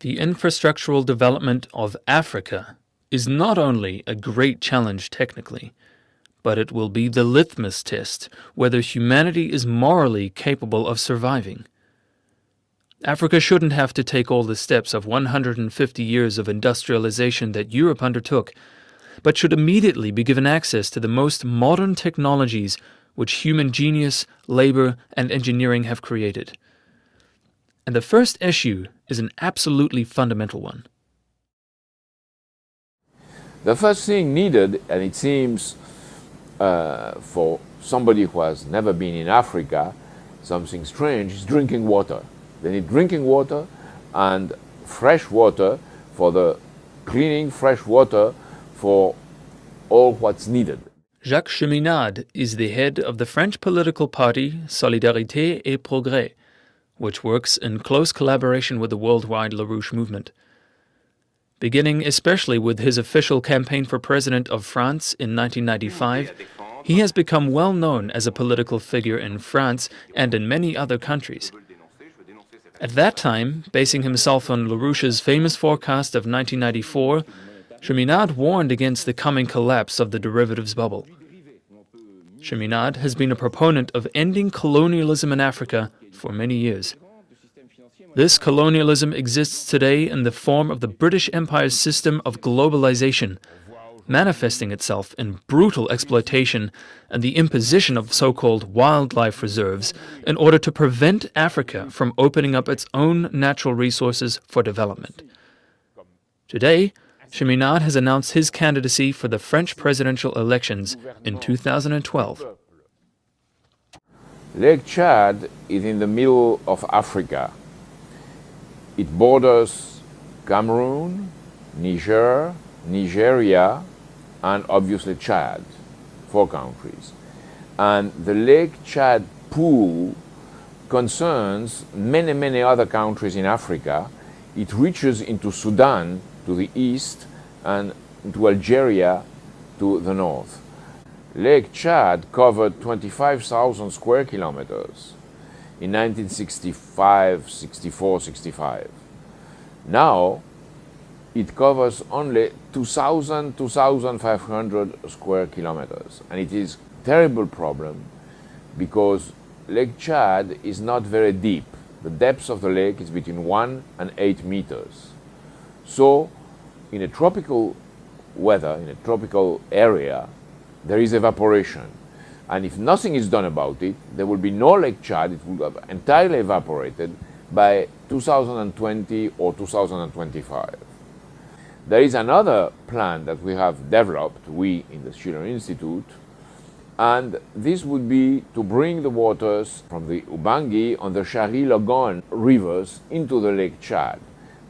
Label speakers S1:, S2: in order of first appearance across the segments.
S1: The infrastructural development of Africa is not only a great challenge technically, but it will be the litmus test whether humanity is morally capable of surviving. Africa shouldn't have to take all the steps of 150 years of industrialization that Europe undertook, but should immediately be given access to the most modern technologies which human genius, labor, and engineering have created. And the first issue is an absolutely fundamental one.
S2: The first thing needed, and it seems for somebody who has never been in Africa, something strange, is drinking water. They need drinking water and fresh water for the cleaning, fresh water for all what's needed.
S1: Jacques Cheminade is the head of the French political party Solidarité et Progrès, which works in close collaboration with the worldwide LaRouche movement. Beginning especially with his official campaign for president of France in 1995, he has become well known as a political figure in France and in many other countries. At that time, basing himself on LaRouche's famous forecast of 1994, Cheminade warned against the coming collapse of the derivatives bubble. Cheminade has been a proponent of ending colonialism in Africa for many years. This colonialism exists today in the form of the British Empire's system of globalization, manifesting itself in brutal exploitation and the imposition of so-called wildlife reserves in order to prevent Africa from opening up its own natural resources for development. Today, Cheminade has announced his candidacy for the French presidential elections in 2012.
S2: Lake Chad is in the middle of Africa. It borders Cameroon, Niger, Nigeria, and obviously Chad, 4 countries. And the Lake Chad pool concerns many, many other countries in Africa. It reaches into Sudan to the east and into Algeria to the north. Lake Chad covered 25,000 square kilometers in 1965, 64, 65. Now, it covers only 2,000, 2,500 square kilometers. And it is a terrible problem because Lake Chad is not very deep. The depth of the lake is between 1 and 8 meters. So, in a tropical weather, in a tropical area, there is evaporation. And if nothing is done about it, there will be no Lake Chad. It will have entirely evaporated by 2020 or 2025. There is another plan that we have developed, we in the Schiller Institute, and this would be to bring the waters from the Ubangi on the Shari-Logon rivers into the Lake Chad.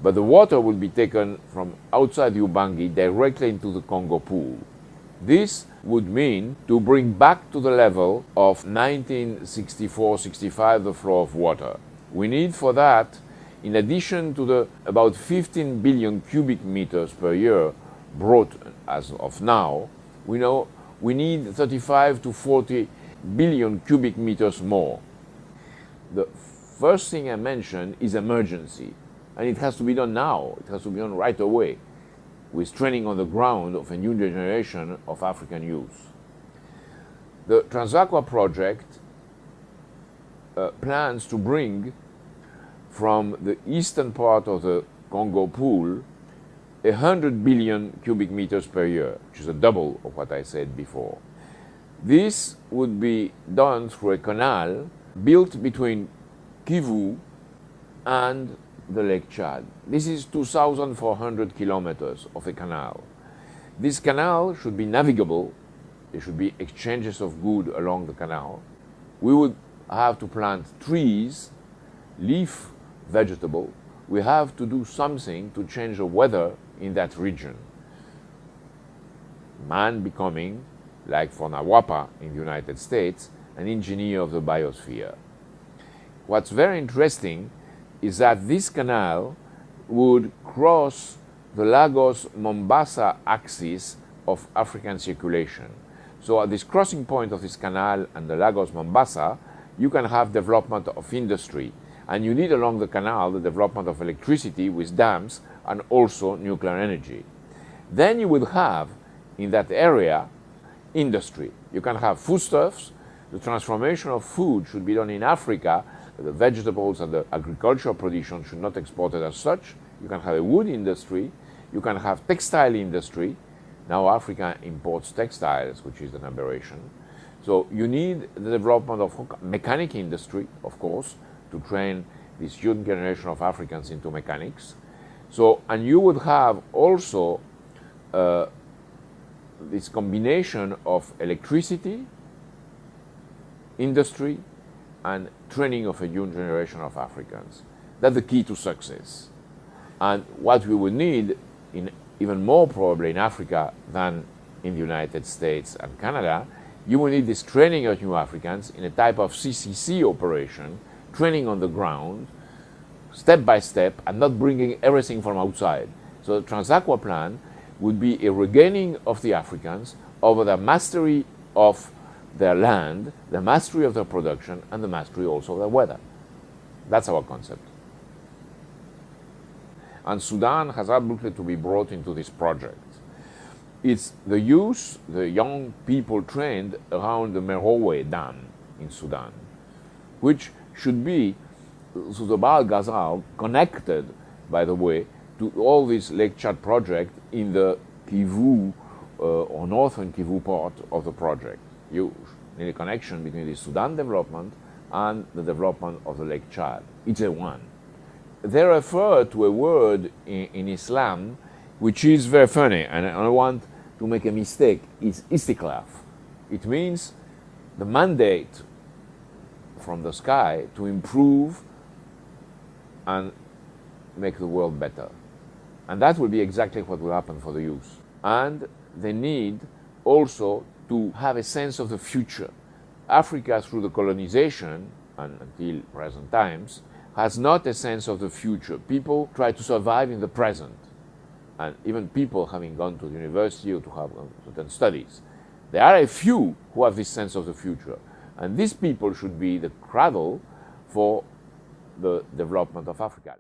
S2: But the water will be taken from outside the Ubangi directly into the Congo pool. This would mean to bring back to the level of 1964-65 the flow of water. We need for that, in addition to the about 15 billion cubic meters per year brought as of now, we know we need 35 to 40 billion cubic meters more. The first thing I mentioned is emergency, and it has to be done now. It has to be done right away, with training on the ground of a new generation of African youth. The Transaqua project plans to bring from the eastern part of the Congo pool 100 billion cubic meters per year, which is a double of what I said before. This would be done through a canal built between Kivu and the Lake Chad. This is 2,400 kilometers of a canal. This canal should be navigable. There should be exchanges of goods along the canal. We would have to plant trees, leaf vegetable. We have to do something to change the weather in that region. Man becoming, like for LaRouchePAC in the United States, an engineer of the biosphere. What's very interesting is that this canal would cross the Lagos-Mombasa axis of African circulation. So at this crossing point of this canal and the Lagos-Mombasa, you can have development of industry. And you need along the canal the development of electricity with dams and also nuclear energy. Then you would have in that area industry. You can have foodstuffs. The transformation of food should be done in Africa. The vegetables and the agricultural production should not export it as such. You can have a wood industry. You can have textile industry. Now Africa imports textiles, which is an aberration. So you need the development of mechanic industry, of course, to train this young generation of Africans into mechanics. So, and you would have also this combination of electricity, industry, and training of a young generation of Africans. That's the key to success. And what we would need, even more probably in Africa than in the United States and Canada, you will need this training of new Africans in a type of CCC operation, training on the ground, step by step, and not bringing everything from outside. So the Transaqua plan would be a regaining of the Africans over the mastery of their land, the mastery of their production, and the mastery also of their weather. That's our concept. And Sudan has absolutely to be brought into this project. It's the youth, the young people trained around the Merowe Dam in Sudan, which should be, so the Baal Ghazal, connected, by the way, to all this Lake Chad project in the Kivu or northern Kivu part of the project. You need a connection between the Sudan development and the development of the Lake Chad. It's a one. They refer to a word in Islam which is very funny, and I don't want to make a mistake. It's istiklaf. It means the mandate from the sky to improve and make the world better. And that will be exactly what will happen for the youth. And they need also to have a sense of the future. Africa, through the colonization, and until present times, has not a sense of the future. People try to survive in the present. And even people having gone to the university or to have certain studies. There are a few who have this sense of the future. And these people should be the cradle for the development of Africa.